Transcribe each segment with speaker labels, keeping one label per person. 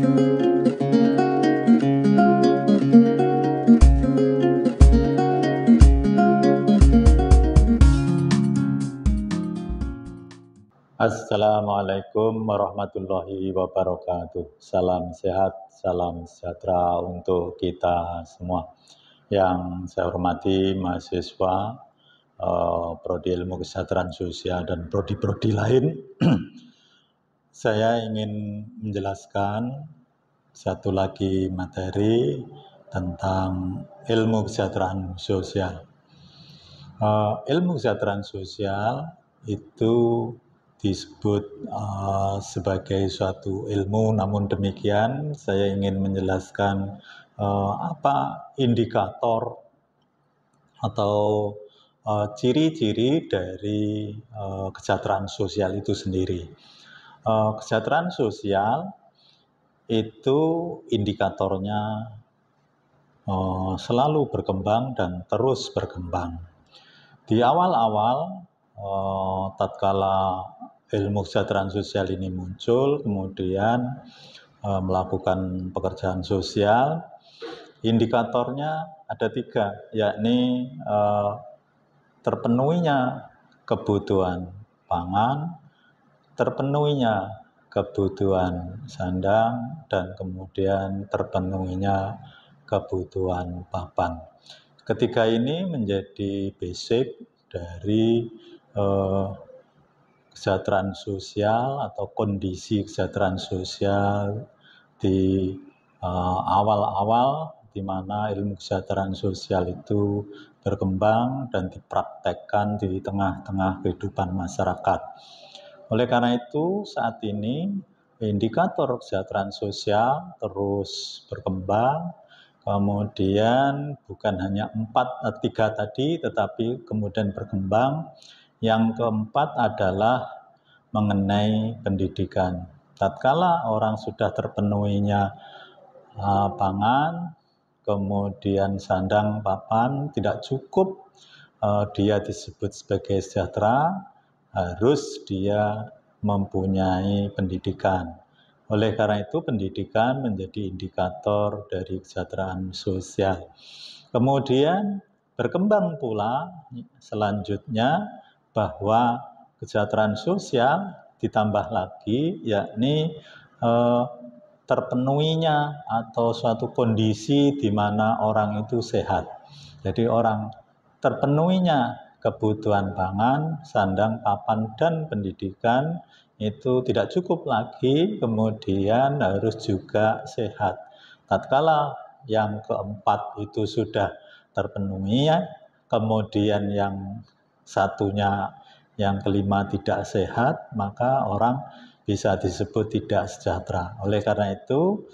Speaker 1: Assalamualaikum warahmatullahi wabarakatuh. Salam sehat, salam sejahtera untuk kita semua. Yang saya hormati mahasiswa Prodi Ilmu Kesejahteraan Sosial dan prodi-prodi lain. Saya ingin menjelaskan satu lagi materi tentang ilmu kesejahteraan sosial. Ilmu kesejahteraan sosial itu disebut sebagai suatu ilmu, namun demikian saya ingin menjelaskan apa indikator atau ciri-ciri dari kesejahteraan sosial itu sendiri. Kesejahteraan sosial itu indikatornya selalu berkembang dan terus berkembang. Di awal-awal tatkala ilmu kesejahteraan sosial ini muncul, kemudian melakukan pekerjaan sosial, indikatornya ada 3, yakni terpenuhinya kebutuhan pangan, terpenuhinya kebutuhan sandang, dan kemudian terpenuhinya kebutuhan papan. Ketiga ini menjadi basic dari kesejahteraan sosial atau kondisi kesejahteraan sosial di awal-awal di mana ilmu kesejahteraan sosial itu berkembang dan dipraktekkan di tengah-tengah kehidupan masyarakat. Oleh karena itu, saat ini indikator kesejahteraan sosial terus berkembang, kemudian bukan hanya 3 tadi, tetapi kemudian berkembang. Yang keempat adalah mengenai pendidikan. Tatkala orang sudah terpenuhinya pangan, kemudian sandang, papan, tidak cukup dia disebut sebagai sejahtera, harus dia mempunyai pendidikan. Oleh karena itu, pendidikan menjadi indikator dari kesejahteraan sosial. Kemudian berkembang pula selanjutnya bahwa kesejahteraan sosial ditambah lagi, yakni terpenuhinya atau suatu kondisi di mana orang itu sehat. Jadi orang terpenuhinya kebutuhan pangan, sandang, papan, dan pendidikan itu tidak cukup lagi, kemudian harus juga sehat. Tatkala yang keempat itu sudah terpenuhi, kemudian yang satunya, yang kelima tidak sehat, maka orang bisa disebut tidak sejahtera. Oleh karena itu,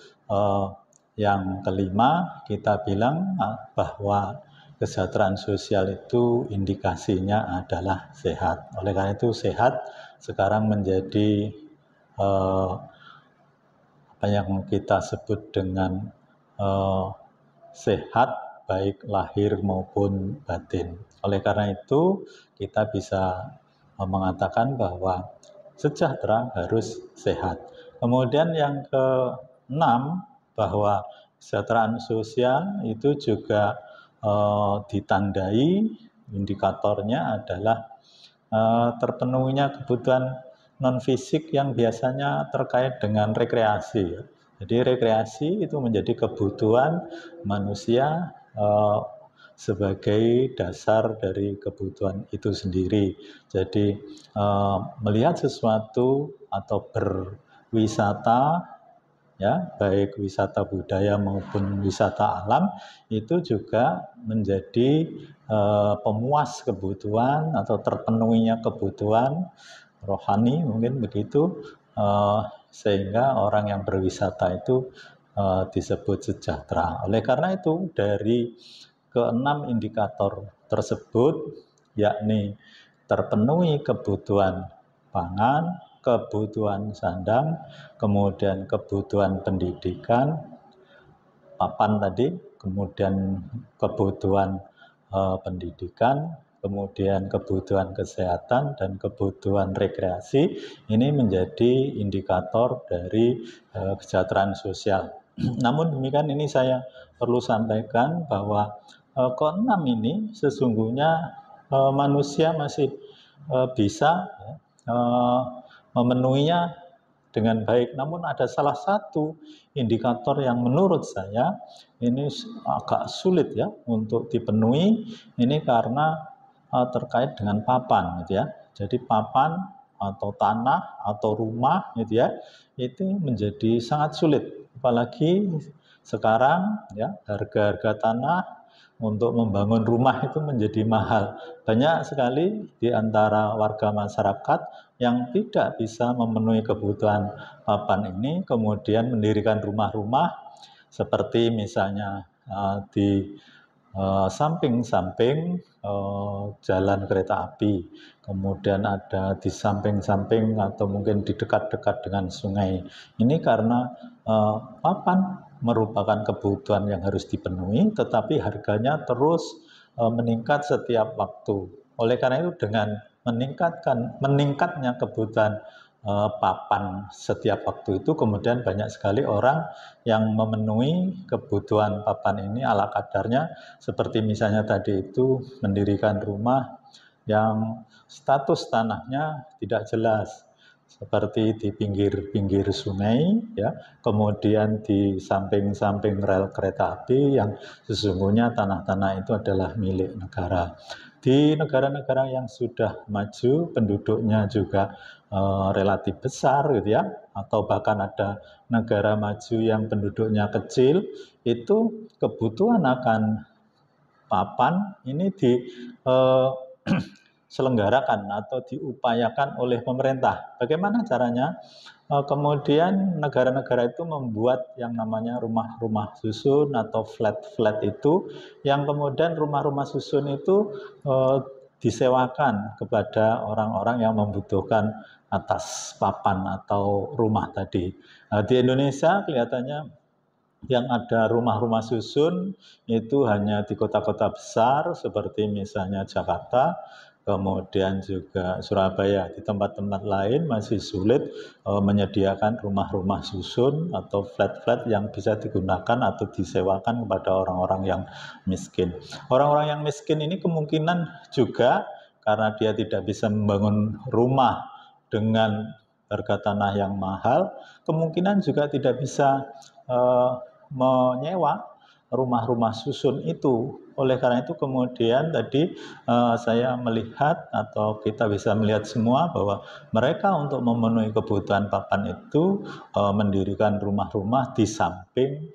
Speaker 1: yang kelima kita bilang bahwa kesejahteraan sosial itu indikasinya adalah sehat. Oleh karena itu sehat sekarang menjadi apa yang kita sebut dengan sehat baik lahir maupun batin. Oleh karena itu kita bisa mengatakan bahwa sejahtera harus sehat. Kemudian yang ke-6, bahwa kesejahteraan sosial itu juga ditandai, indikatornya adalah terpenuhinya kebutuhan non-fisik yang biasanya terkait dengan rekreasi. Jadi rekreasi itu menjadi kebutuhan manusia sebagai dasar dari kebutuhan itu sendiri. Jadi melihat sesuatu atau berwisata, ya, baik wisata budaya maupun wisata alam, itu juga menjadi pemuas kebutuhan atau terpenuhinya kebutuhan rohani, mungkin begitu, sehingga orang yang berwisata itu disebut sejahtera. Oleh karena itu, dari ke-6 indikator tersebut, yakni terpenuhi kebutuhan pangan, kebutuhan sandang, kemudian kebutuhan pendidikan, papan tadi, kemudian kebutuhan pendidikan, kemudian kebutuhan kesehatan dan kebutuhan rekreasi, ini menjadi indikator dari kesejahteraan sosial. Namun demikian ini saya perlu sampaikan bahwa keenam ini sesungguhnya manusia masih bisa memenuhinya dengan baik. Namun ada salah satu indikator yang menurut saya ini agak sulit ya untuk dipenuhi, ini karena terkait dengan papan gitu ya. Jadi papan atau tanah atau rumah gitu ya, itu menjadi sangat sulit. Apalagi sekarang ya harga-harga tanah untuk membangun rumah itu menjadi mahal. Banyak sekali di antara warga masyarakat yang tidak bisa memenuhi kebutuhan papan ini, kemudian mendirikan rumah-rumah seperti misalnya di samping-samping jalan kereta api, kemudian ada di samping-samping atau mungkin di dekat-dekat dengan sungai. Ini karena papan merupakan kebutuhan yang harus dipenuhi, tetapi harganya terus meningkat setiap waktu. Oleh karena itu dengan meningkatnya kebutuhan papan setiap waktu itu, kemudian banyak sekali orang yang memenuhi kebutuhan papan ini ala kadarnya, seperti misalnya tadi itu mendirikan rumah yang status tanahnya tidak jelas, seperti di pinggir-pinggir sungai ya, kemudian di samping-samping rel kereta api yang sesungguhnya tanah-tanah itu adalah milik negara. Di negara-negara yang sudah maju, penduduknya juga relatif besar gitu ya, atau bahkan ada negara maju yang penduduknya kecil, itu kebutuhan akan papan ini diselenggarakan atau diupayakan oleh pemerintah. Bagaimana caranya? Kemudian negara-negara itu membuat yang namanya rumah-rumah susun atau flat-flat itu, yang kemudian rumah-rumah susun itu disewakan kepada orang-orang yang membutuhkan atas papan atau rumah tadi. Di Indonesia kelihatannya yang ada rumah-rumah susun itu hanya di kota-kota besar seperti misalnya Jakarta, kemudian juga Surabaya. Di tempat-tempat lain masih sulit menyediakan rumah-rumah susun atau flat-flat yang bisa digunakan atau disewakan kepada orang-orang yang miskin. Orang-orang yang miskin ini kemungkinan juga karena dia tidak bisa membangun rumah dengan harga tanah yang mahal, kemungkinan juga tidak bisa menyewa rumah-rumah susun itu. Oleh karena itu kemudian tadi saya melihat atau kita bisa melihat semua bahwa mereka untuk memenuhi kebutuhan papan itu mendirikan rumah-rumah di samping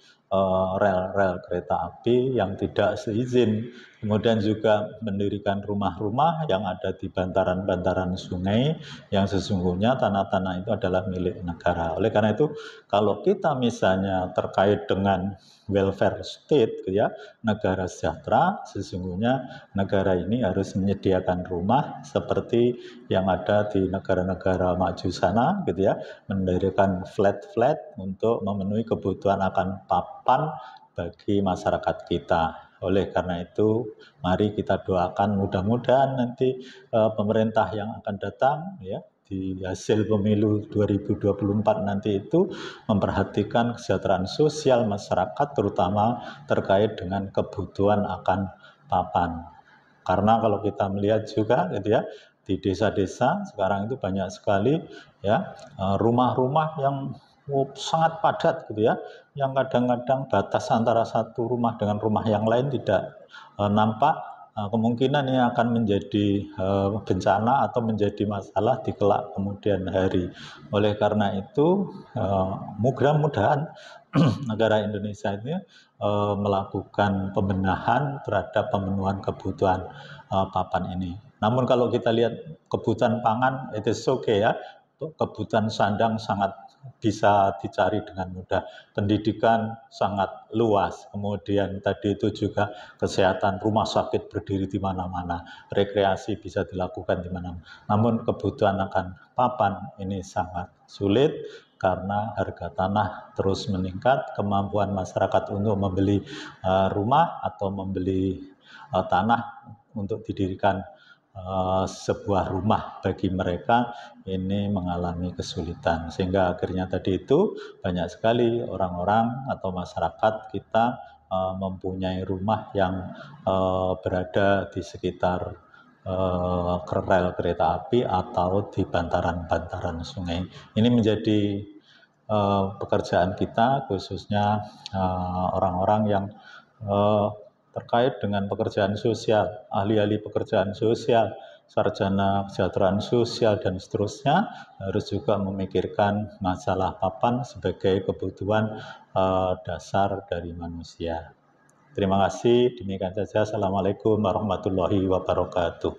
Speaker 1: rel-rel kereta api yang tidak seizin, kemudian juga mendirikan rumah-rumah yang ada di bantaran-bantaran sungai yang sesungguhnya tanah-tanah itu adalah milik negara. Oleh karena itu kalau kita misalnya terkait dengan welfare state gitu ya, negara sejahtera, sesungguhnya negara ini harus menyediakan rumah seperti yang ada di negara-negara maju sana gitu ya, mendirikan flat-flat untuk memenuhi kebutuhan akan papan bagi masyarakat kita. Oleh karena itu, mari kita doakan mudah-mudahan nanti pemerintah yang akan datang ya di hasil pemilu 2024 nanti itu memperhatikan kesejahteraan sosial masyarakat, terutama terkait dengan kebutuhan akan papan. Karena kalau kita melihat juga gitu ya, di desa-desa sekarang itu banyak sekali ya rumah-rumah yang sangat padat gitu ya, yang kadang-kadang batas antara satu rumah dengan rumah yang lain tidak nampak. Kemungkinan ini akan menjadi bencana atau menjadi masalah di kelak kemudian hari. Oleh karena itu, mudah-mudahan negara Indonesia ini melakukan pembenahan terhadap pemenuhan kebutuhan papan ini. Namun kalau kita lihat kebutuhan pangan, itu okay ya. Kebutuhan sandang sangat bisa dicari dengan mudah. Pendidikan sangat luas. Kemudian tadi itu juga kesehatan, rumah sakit berdiri di mana-mana. Rekreasi bisa dilakukan di mana-mana. Namun kebutuhan akan papan ini sangat sulit karena harga tanah terus meningkat, kemampuan masyarakat untuk membeli rumah atau membeli tanah untuk didirikan sebuah rumah bagi mereka ini mengalami kesulitan, sehingga akhirnya tadi itu banyak sekali orang-orang atau masyarakat kita mempunyai rumah yang berada di sekitar rel kereta api atau di bantaran-bantaran sungai. Ini menjadi pekerjaan kita, khususnya orang-orang yang terkait dengan pekerjaan sosial, ahli-ahli pekerjaan sosial, sarjana kesejahteraan sosial, dan seterusnya, harus juga memikirkan masalah papan sebagai kebutuhan dasar dari manusia. Terima kasih, demikian saja. Assalamualaikum warahmatullahi wabarakatuh.